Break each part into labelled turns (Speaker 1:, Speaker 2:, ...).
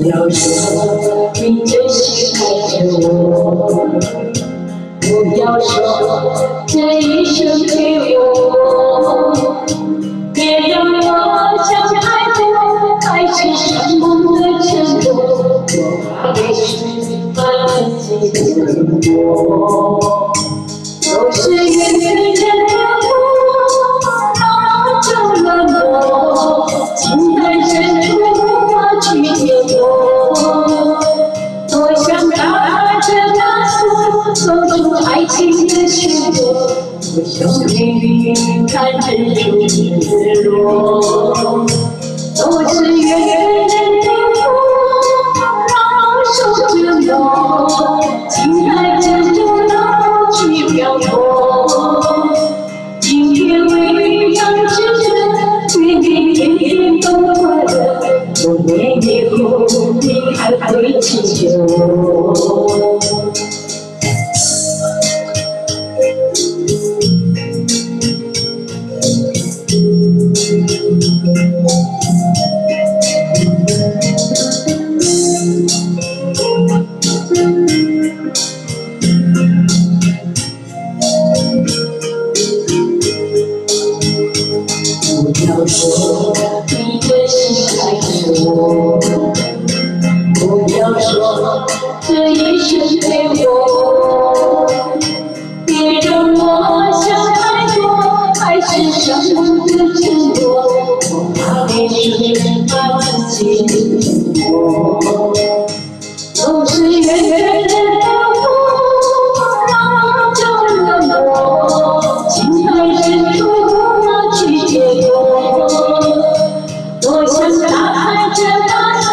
Speaker 1: 要说你真心爱着我，不要说这一生给我，别让我像爱过还是山盟的承诺，我怕被失把自己冷落，都是缘分的我，让我就冷漠，情在深处我去解脱，多想踏着那束走出爱情的漩涡，多想陪你看日出日落，都是缘分的我，让我守着我，情在深处让我去漂泊，今天为你唱支歌，愿你天天都快乐，多年以后你还会记得我。不要说你真心爱着我，不要说这一生给我，别让我像爱过还是伤痛的承诺，我怕被谁把自己冷落，都是缘分的我，让我就冷漠，情在深处我去解脱，多想打开这把锁，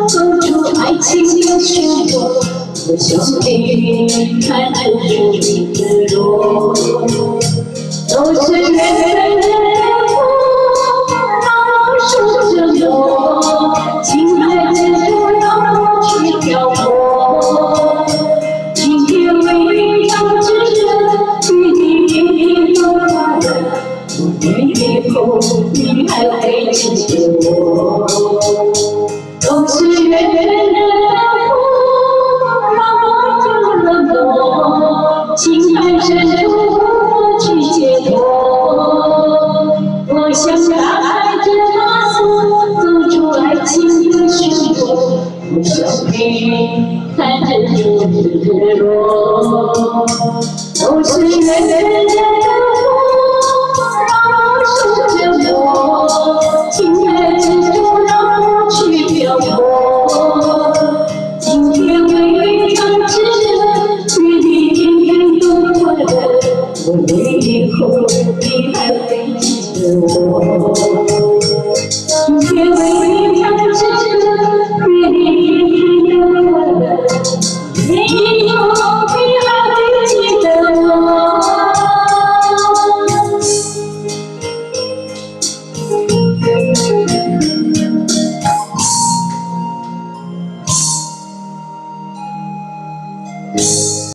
Speaker 1: 走出爱情的漩涡，多想陪你看日出日落，都是缘分的我，让我守着我，情在深处让我去漂泊，今天为你唱支歌，与你天天都快乐，多年以后你还会记得我，都是缘分的我，让我就冷漠，情在深处我去解脱，多想打开这把锁，走出爱情的漩涡，多想陪你看日出日落，都是缘分的我，让我守着我，情在深处让我去漂泊，今天为你唱支歌，与你天天都快乐，多年以后你还会记得我，今天为你唱支歌，与你天天都快乐。